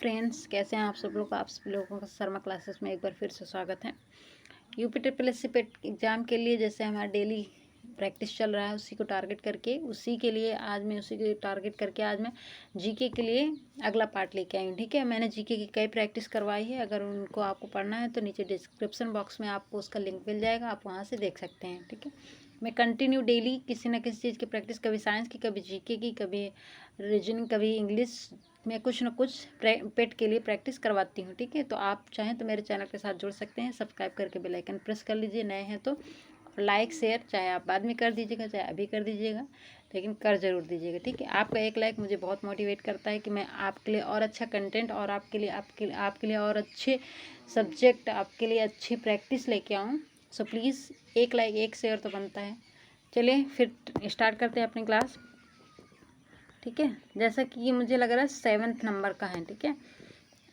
Friends, कैसे हैं आप सब लोग। आप सब लोगों का शर्मा क्लासेस में एक बार फिर से स्वागत है। यूपी ट्रिपल एस सी पेट एग्ज़ाम के लिए जैसे हमारा डेली प्रैक्टिस चल रहा है, उसी को टारगेट करके आज मैं जीके के लिए अगला पार्ट लेके आई हूँ। ठीक है, मैंने जीके की कई प्रैक्टिस करवाई है। अगर उनको आपको पढ़ना है तो नीचे डिस्क्रिप्शन बॉक्स में आपको उसका लिंक मिल जाएगा, आप वहाँ से देख सकते हैं। ठीक है, मैं कंटिन्यू डेली किसी न किसी चीज़ की प्रैक्टिस, कभी साइंस की, कभी जीके की, कभी रीजनिंग, कभी इंग्लिश में कुछ न कुछ पेट के लिए प्रैक्टिस करवाती हूँ। ठीक है, तो आप चाहें तो मेरे चैनल के साथ जुड़ सकते हैं। सब्सक्राइब करके बेल आइकन प्रेस कर लीजिए, नए हैं तो लाइक शेयर चाहे आप बाद में कर दीजिएगा, चाहे अभी कर दीजिएगा, लेकिन कर ज़रूर दीजिएगा। ठीक है, आपका एक लाइक मुझे बहुत मोटिवेट करता है कि मैं आपके लिए और अच्छा कंटेंट और आपके लिए और अच्छे सब्जेक्ट, आपके लिए अच्छी प्रैक्टिस लेके आऊँ। सो प्लीज़ एक लाइक एक शेयर तो बनता है। चलिए फिर स्टार्ट करते हैं अपनी क्लास। ठीक है, जैसा कि ये मुझे लग रहा है 7th नंबर का है। ठीक है,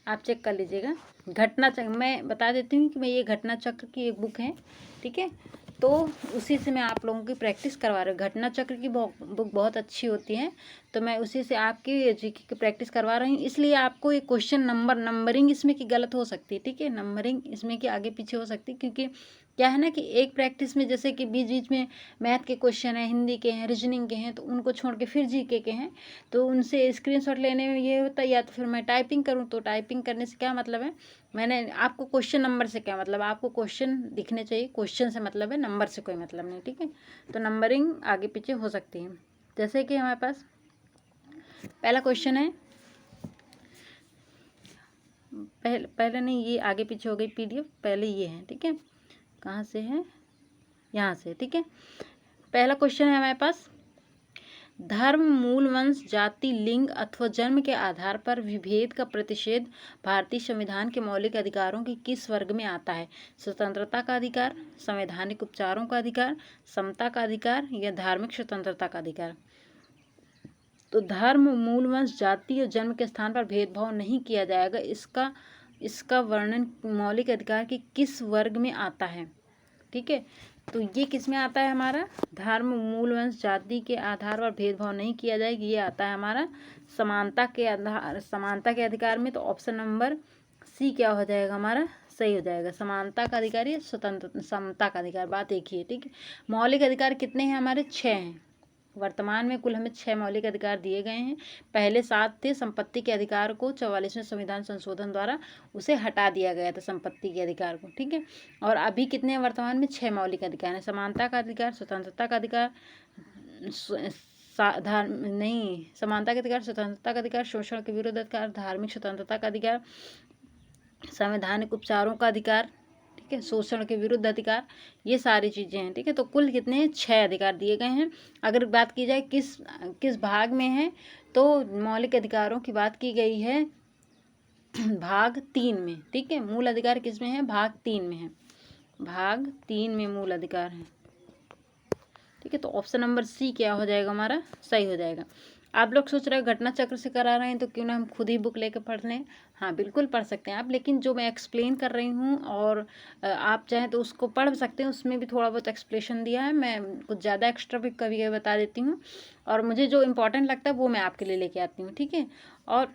आप चेक कर लीजिएगा। घटना चक्र, मैं बता देती हूँ कि मैं ये घटना चक्र की एक बुक है। ठीक है, तो उसी से मैं आप लोगों की प्रैक्टिस करवा रही हूँ। घटना चक्र की बुक बहुत अच्छी होती है, तो मैं उसी से आपकी जीके की प्रैक्टिस करवा रही हूँ। इसलिए आपको एक क्वेश्चन नंबरिंग इसमें की गलत हो सकती है। ठीक है, नंबरिंग इसमें की आगे पीछे हो सकती है, क्योंकि क्या है ना कि एक प्रैक्टिस में जैसे कि बीच बीच में मैथ के क्वेश्चन हैं, हिंदी के हैं, रीजनिंग के हैं, तो उनको छोड़ के फिर जीके के हैं, तो उनसे स्क्रीनशॉट लेने में ये होता है, या तो फिर मैं टाइपिंग करूँ, तो टाइपिंग करने से क्या मतलब है, मैंने आपको क्वेश्चन नंबर से क्या मतलब, आपको क्वेश्चन दिखने चाहिए, क्वेश्चन से मतलब है, नंबर से कोई मतलब नहीं। ठीक है, तो नंबरिंग आगे पीछे हो सकती है। जैसे कि हमारे पास पहला क्वेश्चन है, पहले नहीं, ये आगे पीछे हो गई पीडीएफ, पहले ये है। ठीक है, कहाँ से है, यहाँ से। ठीक है, पहला क्वेश्चन है हमारे पास, धर्म, मूल वंश, जाति, लिंग अथवा जन्म के आधार पर विभेद का प्रतिषेध भारतीय संविधान के मौलिक अधिकारों के किस वर्ग में आता है? स्वतंत्रता का अधिकार, संवैधानिक उपचारों का अधिकार, समता का अधिकार या धार्मिक स्वतंत्रता का अधिकार? तो धर्म, मूल वंश, जाति और जन्म के स्थान पर भेदभाव नहीं किया जाएगा, इसका वर्णन मौलिक अधिकार के किस वर्ग में आता है? ठीक है, तो ये किस में आता है हमारा, धर्म, मूल वंश, जाति के आधार पर भेदभाव नहीं किया जाएगा, ये आता है हमारा समानता के अधिकार में। तो ऑप्शन नंबर सी क्या हो जाएगा हमारा, सही हो जाएगा। समानता का अधिकार या स्वतंत्र समता का अधिकार, बात एक ही है। ठीक है, मौलिक अधिकार कितने हैं हमारे, 6 हैं। वर्तमान में कुल हमें 6 मौलिक अधिकार दिए गए हैं। पहले 7 थे। संपत्ति के अधिकार को 44वें संविधान संशोधन द्वारा उसे हटा दिया गया था, संपत्ति के अधिकार को। ठीक है, और अभी कितने वर्तमान में 6 मौलिक अधिकार हैं। समानता का अधिकार, स्वतंत्रता का अधिकार, समानता का अधिकार, स्वतंत्रता का अधिकार, शोषण के विरुद्ध अधिकार, धार्मिक स्वतंत्रता का अधिकार, संवैधानिक उपचारों का अधिकार, ठीक है, शोषण के विरुद्ध अधिकार, ये सारी चीज़ें हैं। ठीक है, तो कुल कितने हैं, 6 अधिकार दिए गए हैं। अगर बात की जाए किस भाग में है, तो मौलिक अधिकारों की बात की गई है भाग 3 में। ठीक है, मूल अधिकार किस में है, भाग 3 में है, भाग 3 में मूल अधिकार है। ठीक है, तो ऑप्शन नंबर सी क्या हो जाएगा हमारा, सही हो जाएगा। आप लोग सोच रहे हो घटना चक्र से करा रहे हैं, तो क्यों ना हम खुद ही बुक लेकर पढ़ लें। हाँ, बिल्कुल पढ़ सकते हैं आप, लेकिन जो मैं एक्सप्लेन कर रही हूँ और आप चाहें तो उसको पढ़ सकते हैं, उसमें भी थोड़ा बहुत एक्सप्लेनेशन दिया है। मैं कुछ ज़्यादा एक्स्ट्रा भी कभी कभी बता देती हूँ, और मुझे जो इम्पोर्टेंट लगता है वो मैं आपके लिए लेके आती हूँ। ठीक है, और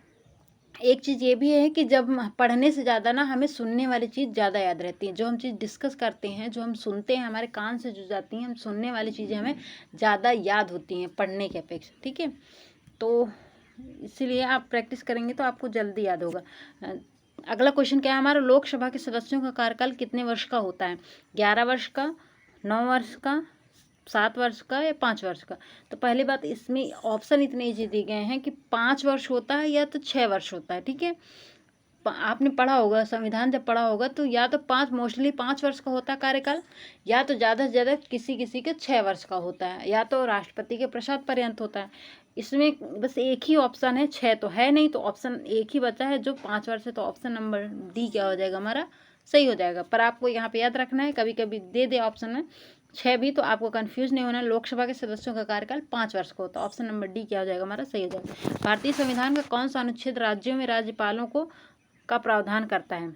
एक चीज़ ये भी है कि जब पढ़ने से ज़्यादा ना हमें सुनने वाली चीज़ ज़्यादा याद रहती है। जो हम चीज़ डिस्कस करते हैं, जो हम सुनते हैं, हमारे कान से जो जाती हैं, हम सुनने वाली चीज़ें हमें ज़्यादा याद होती हैं पढ़ने के अपेक्षा। ठीक है, तो इसीलिए आप प्रैक्टिस करेंगे तो आपको जल्दी याद होगा। अगला क्वेश्चन क्या है हमारा, लोकसभा के सदस्यों का कार्यकाल कितने वर्ष का होता है? 11 वर्ष का, 9 वर्ष का, 7 वर्ष का या 5 वर्ष का? तो पहली बात, इसमें ऑप्शन इतने ईजी दिए गए हैं कि 5 वर्ष होता है या तो 6 वर्ष होता है। ठीक है, आपने पढ़ा होगा, संविधान जब पढ़ा होगा, तो या तो मोस्टली 5 वर्ष का होता है कार्यकाल, या तो ज़्यादा से ज़्यादा किसी किसी के 6 वर्ष का होता है, या तो राष्ट्रपति के प्रसाद पर्यंत होता है। इसमें बस एक ही ऑप्शन है, 6 तो है नहीं, तो ऑप्शन एक ही बचा है जो 5 वर्ष है, तो ऑप्शन नंबर डी क्या हो जाएगा हमारा, सही हो जाएगा। पर आपको यहाँ पे याद रखना है, कभी कभी दे दे ऑप्शन में 6 भी, तो आपको कंफ्यूज नहीं होना। लोकसभा के सदस्यों का कार्यकाल 5 वर्ष का होता है, ऑप्शन नंबर डी क्या हो जाएगा हमारा, सही हो जाएगा। भारतीय संविधान का कौन सा अनुच्छेद राज्यों में राज्यपालों का प्रावधान करता है?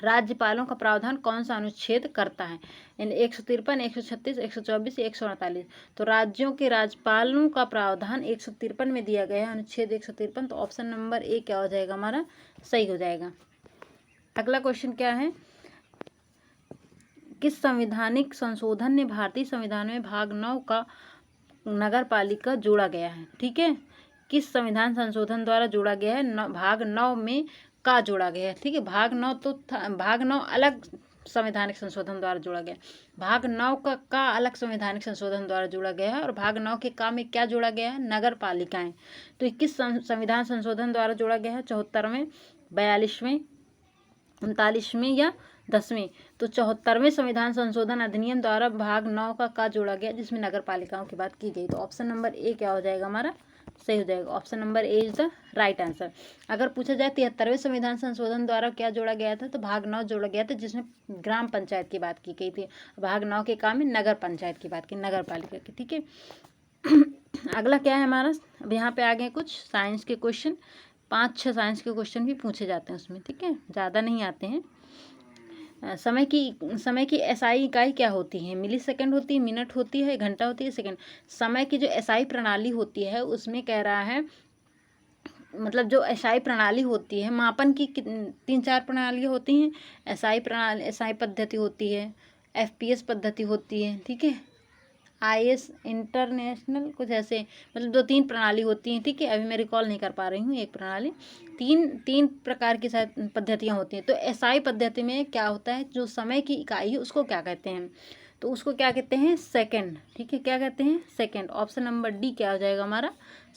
राज्यपालों का प्रावधान कौन सा अनुच्छेद करता है? इन 153, 136, 124 या 148। तो राज्यों के राज्यपालों का प्रावधान 153 में दिया गया है, अनुच्छेद 153। तो ऑप्शन नंबर ए क्या हो जाएगा हमारा? सही हो जाएगा। अगला क्वेश्चन क्या है? किस संवैधानिक संशोधन ने भारतीय संविधान में भाग 9 का नगर पालिका जोड़ा गया है? ठीक है, किस संविधान संशोधन द्वारा जोड़ा गया है? भाग 9 में का जोड़ा गया है। ठीक है, भाग 9 तो भाग 9 अलग संवैधानिक संशोधन द्वारा जोड़ा गया, भाग 9 का अलग संवैधानिक संशोधन द्वारा जोड़ा गया है, और भाग 9 के का में क्या जोड़ा गया है? नगर पालिकाएं। तो 21 संविधान संशोधन द्वारा जोड़ा गया है, 74वें, 42वें, 39वें या 10वें? तो 74वें संविधान संशोधन अधिनियम द्वारा भाग 9 का जोड़ा गया, जिसमें नगर पालिकाओं की बात की गई। तो ऑप्शन नंबर ए क्या हो जाएगा हमारा? सही हो जाएगा। Option number A is the right answer. अगर पूछा जाए 73वें संविधान संशोधन द्वारा क्या जोड़ा गया था, तो भाग 9 जोड़ा गया था, जिसमें ग्राम पंचायत की बात की गई थी। भाग 9 के काम में नगर पंचायत की बात की, नगर पालिका की। ठीक है, अगला क्या है हमारा? अब यहाँ पे आ गए कुछ साइंस के क्वेश्चन, 5-6 साइंस के क्वेश्चन भी पूछे जाते हैं उसमें। ठीक है, ज़्यादा नहीं आते हैं। समय की एसआई इकाई क्या होती है? मिली सेकेंड होती है, मिनट होती है, घंटा होती है, सेकेंड? समय की जो एसआई प्रणाली होती है उसमें कह रहा है, मतलब जो एसआई प्रणाली होती है, मापन की 3-4 प्रणालियाँ होती हैं। एसआई पद्धति होती है, एफपीएस पद्धति होती है, ठीक है, आईएस इंटरनेशनल, कुछ ऐसे, मतलब 2-3 प्रणाली होती हैं। ठीक है, अभी मैं रिकॉल नहीं कर पा रही हूँ एक प्रणाली, तीन प्रकार की शायद पद्धतियाँ होती हैं। तो एसआई पद्धति में क्या होता है, जो समय की इकाई है उसको क्या कहते हैं? तो उसको क्या कहते हैं? सेकंड। ठीक है, क्या कहते हैं? सेकंड। ऑप्शन नंबर डी क्या हो जाएगा हमारा?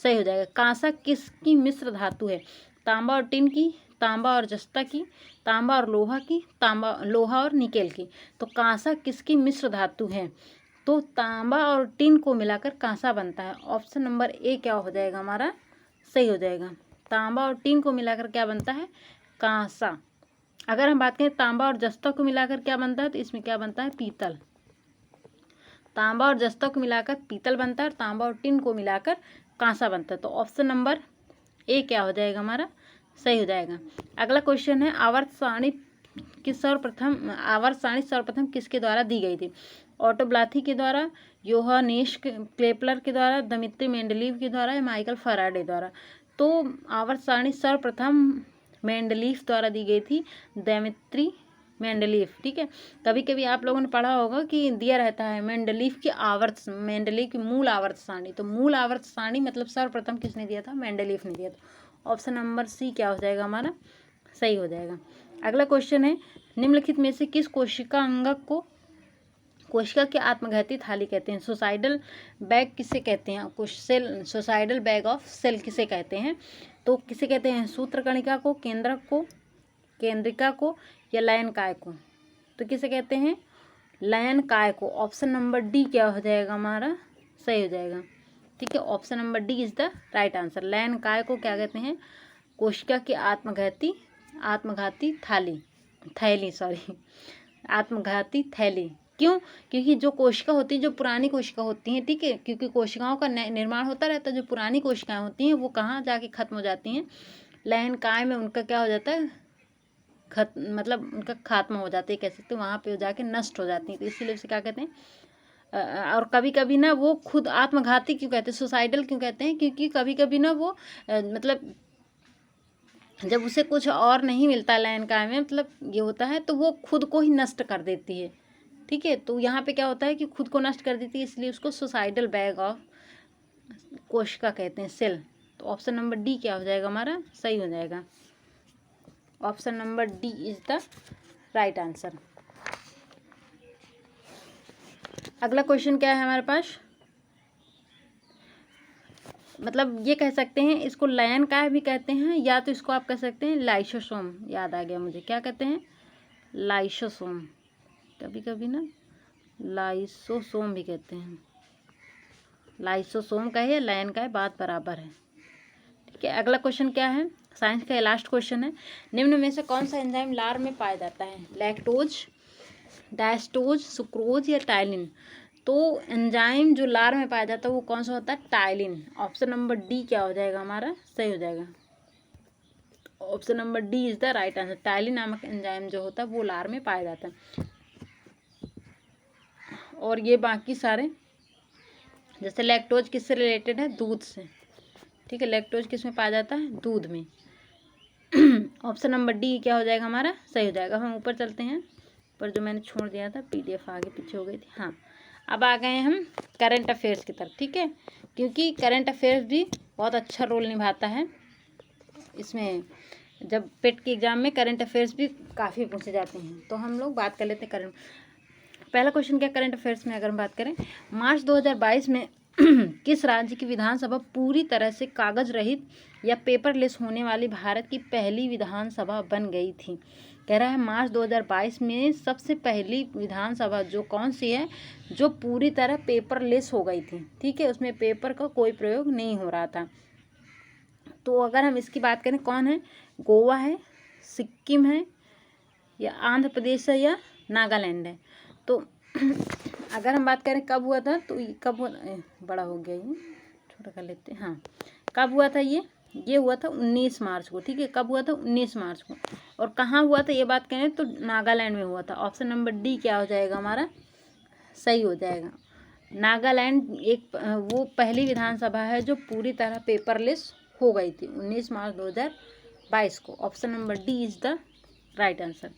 सही हो जाएगा। कांसा किसकी मिश्र धातु है? तांबा और टिन की, तांबा और जस्ता की, तांबा और लोहा की, लोहा और निकेल की? तो कांसा किसकी मिश्र धातु है? तो तांबा और टिन को मिलाकर कांसा बनता है। ऑप्शन नंबर ए क्या हो जाएगा हमारा? सही हो जाएगा। तांबा और टिन को मिलाकर क्या बनता है? कांसा। अगर हम बात करें तांबा और जस्ता को मिलाकर क्या बनता है, तो इसमें क्या बनता है? पीतल। तांबा और जस्ता को मिलाकर पीतल बनता है, और तांबा और टिन को मिलाकर कांसा बनता है। तो ऑप्शन नंबर ए क्या हो जाएगा हमारा? सही हो जाएगा। अगला क्वेश्चन है, आवर्त सारणी सर्वप्रथम किसके द्वारा दी गई थी? ऑटो ब्लाथी के द्वारा, योहानेस केपलर के द्वारा, दिमित्री मेंडलीव के द्वारा, या माइकल फैराडे द्वारा? तो आवर्त सारणी सर्वप्रथम मेंडलीव द्वारा दी गई थी, दिमित्री मेंडलीव। ठीक है, कभी कभी आप लोगों ने पढ़ा होगा कि दिया रहता है मेंडलीव की मूल आवर्त सारणी। तो मूल आवर्त सारणी मतलब सर्वप्रथम किसने दिया था? मेंडलीव ने दिया था। ऑप्शन नंबर सी क्या हो जाएगा हमारा? सही हो जाएगा। अगला क्वेश्चन है, निम्नलिखित में से किस कोशिका अंगक को कोशिका की आत्मघाती थाली कहते हैं? सुसाइडल बैग किसे कहते हैं? Cell, suicidal bag of cell किसे कहते हैं? तो किसे कहते हैं? सूत्रकणिका को, केंद्रक को, केंद्रिका को, या लयनकाय को? तो किसे कहते हैं? लयनकाय को। ऑप्शन नंबर डी क्या हो जाएगा हमारा? सही हो जाएगा। ठीक है, option number D is the right answer. लयनकाय को क्या कहते हैं? कोशिका की आत्मघाती आत्मघाती थैली। क्यों? क्योंकि जो कोशिका होती है, जो पुरानी कोशिका होती हैं, ठीक है, क्योंकि कोशिकाओं का निर्माण होता रहता है, जो पुरानी कोशिकाएं होती हैं वो कहाँ जाके खत्म हो जाती हैं? लयनकाय में उनका क्या हो जाता है? मतलब उनका खात्मा हो जाता है, कह सकते हैं, वहाँ पे जाके नष्ट हो जाती हैं। तो इसीलिए उसे क्या कहते हैं? और कभी कभी ना वो खुद आत्मघाती क्यों कहते हैं, सुसाइडल क्यों कहते हैं? क्योंकि कभी कभी ना वो मतलब जब उसे कुछ और नहीं मिलता लयनकाय में, मतलब ये होता है, तो वो खुद को ही नष्ट कर देती है। ठीक है, तो यहाँ पे क्या होता है कि खुद को नष्ट कर देती है, इसलिए उसको सुसाइडल बैग ऑफ कोशिका कहते हैं, सेल। तो ऑप्शन नंबर डी क्या हो जाएगा हमारा? सही हो जाएगा। Option number D is the right answer. अगला क्वेश्चन क्या है हमारे पास? मतलब ये कह सकते हैं, इसको लयनकाय भी कहते हैं, या तो इसको आप कह सकते हैं लाइसोसोम। याद आ गया मुझे, क्या कहते हैं? लाइसोसोम। कभी कभी ना लाइसोसोम भी कहते हैं। लाइसोसोम का है, लयनकाय, बात बराबर है। ठीक है, अगला क्वेश्चन क्या है? साइंस का लास्ट क्वेश्चन है, निम्न में से कौन सा एंजाइम लार में पाया जाता है? लैक्टोज, डायस्टोज, सुक्रोज, या टाइलिन? तो एंजाइम जो लार में पाया जाता है वो कौन सा होता है? टाइलिन। ऑप्शन नंबर डी क्या हो जाएगा हमारा? सही हो जाएगा। Option number D is the right answer. Ptyalin नामक एंजाइम जो होता है वो लार में पाया जाता है। और ये बाकी सारे, जैसे लैक्टोज किससे रिलेटेड है, दूध से, ठीक है। लैक्टोज किस में पाया जाता है, दूध में। ऑप्शन नंबर डी क्या हो जाएगा हमारा, सही हो जाएगा। हम ऊपर चलते हैं, पर जो मैंने छोड़ दिया था पीडीएफ आगे पीछे हो गई थी। हाँ, अब आ गए हम करंट अफेयर्स की तरफ, ठीक है, क्योंकि करंट अफेयर्स भी बहुत अच्छा रोल निभाता है इसमें। जब पेट के एग्जाम में करंट अफेयर्स भी काफ़ी पूछे जाते हैं, तो हम लोग बात कर लेते हैं करंट। पहला क्वेश्चन क्या करंट अफेयर्स में, अगर हम बात करें, मार्च 2022 में किस राज्य की विधानसभा पूरी तरह से कागज रहित या पेपरलेस होने वाली भारत की पहली विधानसभा बन गई थी। कह रहा है मार्च 2022 में सबसे पहली विधानसभा जो कौन सी है, जो पूरी तरह पेपरलेस हो गई थी, ठीक है, उसमें पेपर का कोई प्रयोग नहीं हो रहा था। तो अगर हम इसकी बात करें, कौन है, गोवा है, सिक्किम है, या आंध्र प्रदेश है, या नागालैंड है। तो अगर हम बात करें कब हुआ था, तो कब हुआ, बड़ा हो गया ये, छोटा कर लेते हैं। हाँ, कब हुआ था ये हुआ था 19 मार्च को, ठीक है। कब हुआ था, 19 मार्च को। और कहाँ हुआ था ये बात करें तो नागालैंड में हुआ था। ऑप्शन नंबर डी क्या हो जाएगा हमारा, सही हो जाएगा। नागालैंड एक वो पहली विधानसभा है जो पूरी तरह पेपरलेस हो गई थी 19 मार्च 2022 को। Option number D is the right answer.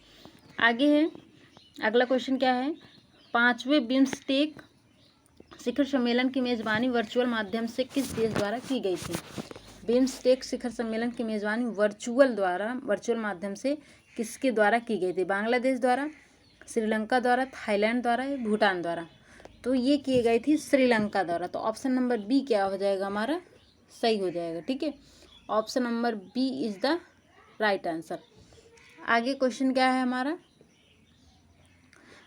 आगे है, अगला क्वेश्चन क्या है, 5वें बिम्स्टेक शिखर सम्मेलन की मेजबानी वर्चुअल माध्यम से किस देश द्वारा की गई थी। बिम्स्टेक शिखर सम्मेलन की मेजबानी वर्चुअल माध्यम से किसके द्वारा की गई थी। बांग्लादेश द्वारा, श्रीलंका द्वारा, थाईलैंड द्वारा, या भूटान द्वारा। तो ये की गई थी श्रीलंका द्वारा। तो ऑप्शन नंबर बी क्या हो जाएगा हमारा, सही हो जाएगा, ठीक है। Option number B is the right answer. आगे क्वेश्चन क्या है हमारा,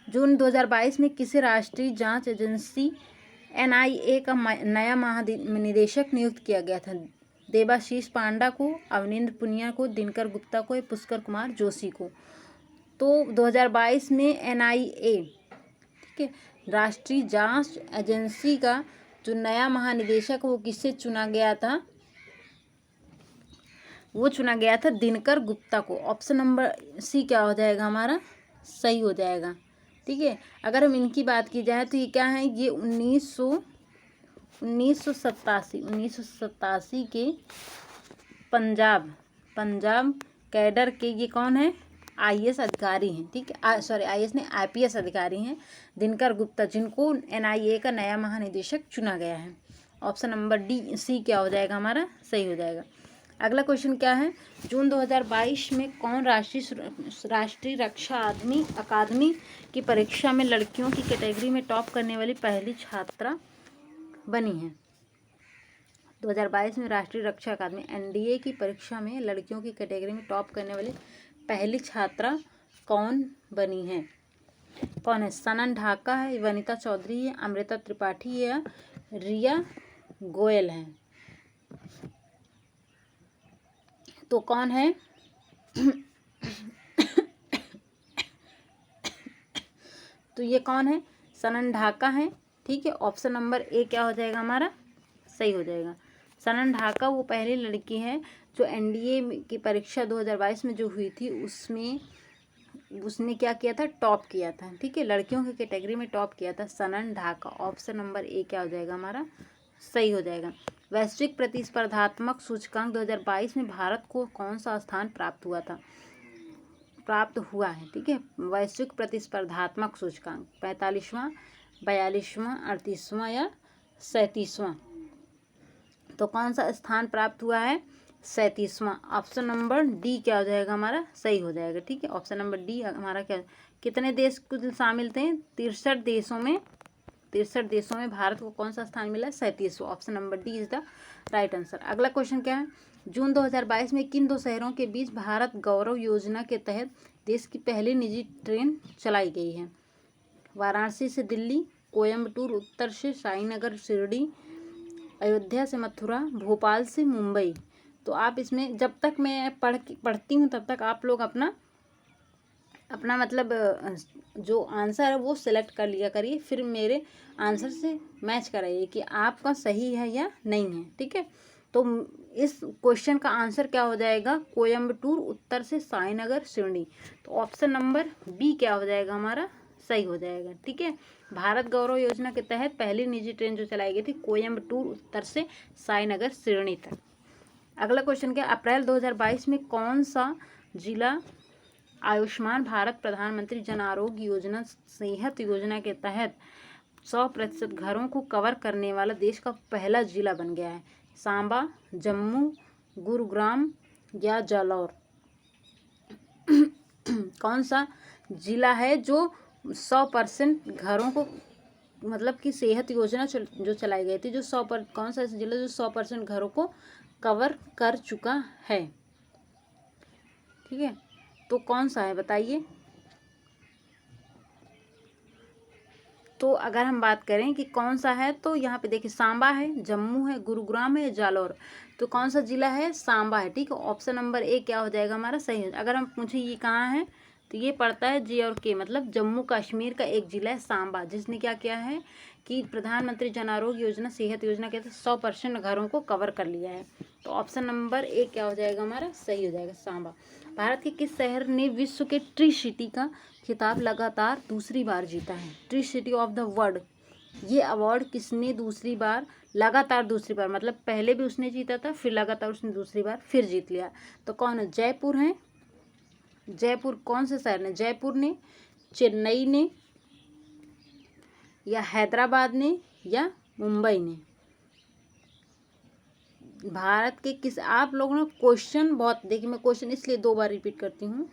जून 2022 में किसे राष्ट्रीय जांच एजेंसी NIA का नया महानिदेशक नियुक्त किया गया था। देबाशीष पांडा को, अवनिंद्र पुनिया को, दिनकर गुप्ता को, या पुष्कर कुमार जोशी को। तो 2022 में NIA, ठीक है, राष्ट्रीय जांच एजेंसी का जो नया महानिदेशक वो किससे चुना गया था, वो चुना गया था दिनकर गुप्ता को। ऑप्शन नंबर सी क्या हो जाएगा हमारा, सही हो जाएगा, ठीक है। अगर हम इनकी बात की जाए तो ये क्या है, ये 1987 के पंजाब कैडर के ये कौन है, IAS अधिकारी हैं, ठीक है। IAS नहीं, IPS अधिकारी हैं दिनकर गुप्ता, जिनको NIA का नया महानिदेशक चुना गया है। ऑप्शन नंबर सी क्या हो जाएगा हमारा, सही हो जाएगा। अगला क्वेश्चन क्या है, जून 2022 में कौन राष्ट्रीय रक्षा अकादमी की परीक्षा में लड़कियों की कैटेगरी में टॉप करने वाली पहली छात्रा बनी है। 2022 में राष्ट्रीय रक्षा अकादमी NDA की परीक्षा में लड़कियों की कैटेगरी में टॉप करने वाली पहली छात्रा कौन बनी है, कौन है, सनन ढाका है, वनिता चौधरी है, अमृता त्रिपाठी है, या रिया गोयल है। तो कौन है, तो ये कौन है, सनन ढाका है, ठीक है। ऑप्शन नंबर ए क्या हो जाएगा हमारा, सही हो जाएगा। सनन ढाका वो पहली लड़की है जो NDA की परीक्षा 2022 में जो हुई थी उसमें उसने क्या किया था, टॉप किया था, ठीक है, लड़कियों की कैटेगरी में टॉप किया था सनन ढाका। ऑप्शन नंबर ए क्या हो जाएगा हमारा, सही हो जाएगा। वैश्विक प्रतिस्पर्धात्मक सूचकांक 2022 में भारत को कौन सा स्थान प्राप्त हुआ है, ठीक है। वैश्विक प्रतिस्पर्धात्मक सूचकांक 45वां, 42वां, 38वां, या 37वां। तो कौन सा स्थान प्राप्त हुआ है, 37वां। ऑप्शन नंबर डी क्या हो जाएगा हमारा, सही हो जाएगा, ठीक है। ऑप्शन नंबर डी हमारा क्या, कितने देश कुल शामिल थे, 63 देशों में भारत को कौन सा स्थान मिला, 37वां। Option number D is the right answer. अगला क्वेश्चन क्या है, जून 2022 में किन दो शहरों के बीच भारत गौरव योजना के तहत देश की पहली निजी ट्रेन चलाई गई है। वाराणसी से दिल्ली, कोयम्बटूर उत्तर से साईनगर शिरडी, अयोध्या से मथुरा, भोपाल से मुंबई। तो आप इसमें जब तक मैं पढ़ती हूँ तब तक आप लोग अपना मतलब जो आंसर है वो सिलेक्ट कर लिया करिए, फिर मेरे आंसर से मैच कराइए कि आपका सही है या नहीं है, ठीक है। तो इस क्वेश्चन का आंसर क्या हो जाएगा, कोयम्बटूर, उत्तर से साईनगर, शिरडी। तो ऑप्शन नंबर बी क्या हो जाएगा हमारा, सही हो जाएगा। ठीक है, भारत गौरव योजना के तहत पहली निजी ट्रेन जो चलाई गई थी कोयम्बटूर उत्तर से साईनगर शिरडी तक। अगला क्वेश्चन क्या, अप्रैल 2022 में कौन सा जिला आयुष्मान भारत प्रधानमंत्री जन आरोग्य योजना सेहत योजना के तहत 100% घरों को कवर करने वाला देश का पहला जिला बन गया है? सांबा, जम्मू, गुरुग्राम या जालौर? कौन सा जिला है जो 100% घरों को, मतलब कि सेहत योजना जो चलाई गई थी, जो 100%, कौन सा ऐसा जिला जो 100% घरों को कवर कर चुका है? ठीक है, तो कौन सा है बताइए। तो अगर हम बात करें कि कौन सा है, तो यहाँ पे देखिए सांबा है, जम्मू है, गुरुग्राम है, जालौर। तो कौन सा जिला है, सांबा है। ठीक है, ऑप्शन नंबर ए क्या हो जाएगा हमारा, सही है। अगर हम पूछे ये कहाँ है, तो ये पड़ता है जे और के, मतलब जम्मू कश्मीर का एक जिला है सांबा, जिसने क्या किया है कि प्रधानमंत्री जन आरोग्य योजना सेहत योजना के तहत 100% घरों को कवर कर लिया है। तो ऑप्शन नंबर ए क्या हो जाएगा हमारा, सही हो जाएगा, सांबा। भारत के किस शहर ने विश्व के ट्री सिटी का खिताब लगातार दूसरी बार जीता है? Tree city of the world, ये अवार्ड किसने लगातार दूसरी बार, मतलब पहले भी उसने जीता था, फिर लगातार उसने दूसरी बार फिर जीत लिया। तो कौन है, जयपुर है। जयपुर कौन से शहर ने, जयपुर ने, चेन्नई ने, या हैदराबाद ने, या मुंबई ने? भारत के किस, आप लोगों ने क्वेश्चन बहुत, देखिए मैं क्वेश्चन इसलिए 2 बार रिपीट करती हूँ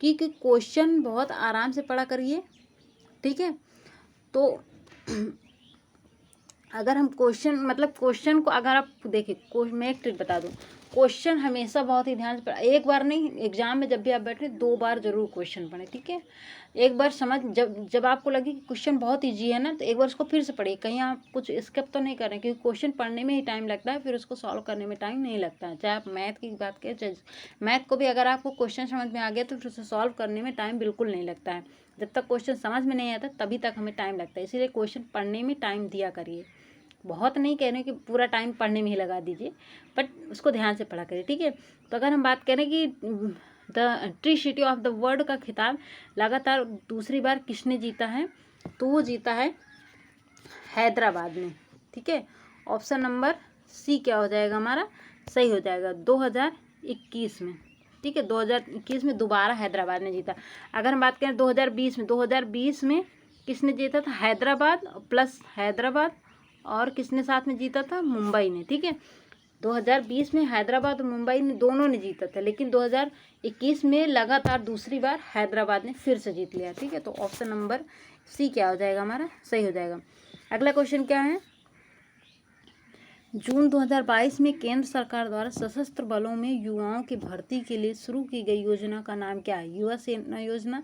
क्योंकि क्वेश्चन बहुत आराम से पढ़ा करिए। ठीक है, तो अगर हम क्वेश्चन, मतलब क्वेश्चन को अगर आप देखिए, मैं एक ट्रिक बता दूँ, क्वेश्चन हमेशा बहुत ही ध्यान से पढ़ा, एक बार नहीं, एग्जाम में जब भी आप बैठे 2 बार जरूर क्वेश्चन पढ़ें। ठीक है, एक बार समझ, जब आपको लगे कि क्वेश्चन बहुत ईजी है ना, तो एक बार उसको फिर से पढ़िए, कहीं आप कुछ स्किप तो नहीं कर रहे हैं, क्योंकि क्वेश्चन पढ़ने में ही टाइम लगता है, फिर उसको सॉल्व करने में टाइम नहीं लगता है। चाहे आप मैथ की बात करें, चाहे मैथ को भी अगर आपको क्वेश्चन समझ में आ गया तो फिर उसे सॉल्व करने में टाइम बिल्कुल नहीं लगता है। जब तक क्वेश्चन समझ में नहीं आता तभी तक हमें टाइम लगता है, इसीलिए क्वेश्चन पढ़ने में टाइम दिया करिए। बहुत नहीं कह रहे कि पूरा टाइम पढ़ने में ही लगा दीजिए, बट उसको ध्यान से पढ़ा करिए। ठीक है, तो अगर हम बात करें कि the tree city of the world का खिताब लगातार दूसरी बार किसने जीता है, तो वो जीता है हैदराबाद ने। ठीक है, ऑप्शन नंबर सी क्या हो जाएगा हमारा, सही हो जाएगा, 2021 में। ठीक है, 2021 में दोबारा हैदराबाद ने जीता। अगर हम बात करें 2020 में किसने जीता था, हैदराबाद प्लस हैदराबाद, और किसने साथ में जीता था, मुंबई ने। ठीक है, 2020 में हैदराबाद और मुंबई ने दोनों ने जीता था, लेकिन 2021 में लगातार दूसरी बार हैदराबाद ने फिर से जीत लिया। ठीक है, तो ऑप्शन नंबर सी क्या हो जाएगा हमारा, सही हो जाएगा। अगला क्वेश्चन क्या है, जून 2022 में केंद्र सरकार द्वारा सशस्त्र बलों में युवाओं की भर्ती के लिए शुरू की गई योजना का नाम क्या है? युवा सेना योजना,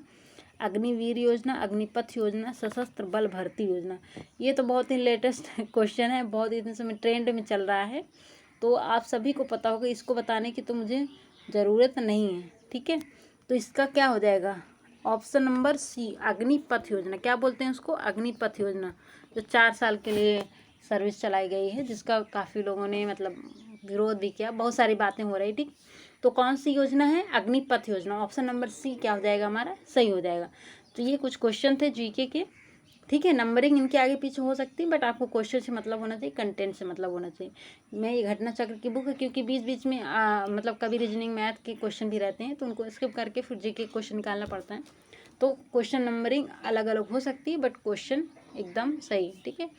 अग्निवीर योजना, अग्निपथ योजना, सशस्त्र बल भर्ती योजना। ये तो बहुत ही लेटेस्ट क्वेश्चन है, बहुत ही इतने समय ट्रेंड में चल रहा है, तो आप सभी को पता होगा, इसको बताने की तो मुझे ज़रूरत नहीं है। ठीक है, तो इसका क्या हो जाएगा, ऑप्शन नंबर सी, अग्निपथ योजना। क्या बोलते हैं उसको, अग्निपथ योजना, जो 4 साल के लिए सर्विस चलाई गई है, जिसका काफ़ी लोगों ने मतलब विरोध भी किया, बहुत सारी बातें हो रही। ठीक, तो कौन सी योजना है, अग्निपथ योजना। ऑप्शन नंबर सी क्या हो जाएगा हमारा, सही हो जाएगा। तो ये कुछ क्वेश्चन थे जीके के। ठीक है, नंबरिंग इनके आगे पीछे हो सकती है, बट आपको क्वेश्चन से मतलब होना चाहिए, कंटेंट से मतलब होना चाहिए। मैं ये घटना चक्र की बुक है, क्योंकि बीच बीच में मतलब कभी रीजनिंग मैथ के क्वेश्चन भी रहते हैं, तो उनको स्किप करके फिर जीके क्वेश्चन निकालना पड़ता है। तो क्वेश्चन नंबरिंग अलग अलग हो सकती है, बट क्वेश्चन एकदम सही। ठीक है,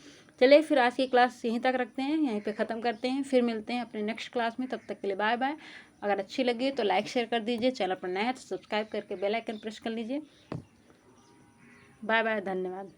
चलिए फिर आज की क्लास यहीं तक रखते हैं, यहीं पे ख़त्म करते हैं, फिर मिलते हैं अपने नेक्स्ट क्लास में। तब तक के लिए बाय बाय। अगर अच्छी लगी तो लाइक शेयर कर दीजिए, चैनल पर नया है तो सब्सक्राइब करके बेल आइकन प्रेस कर लीजिए। बाय बाय, धन्यवाद।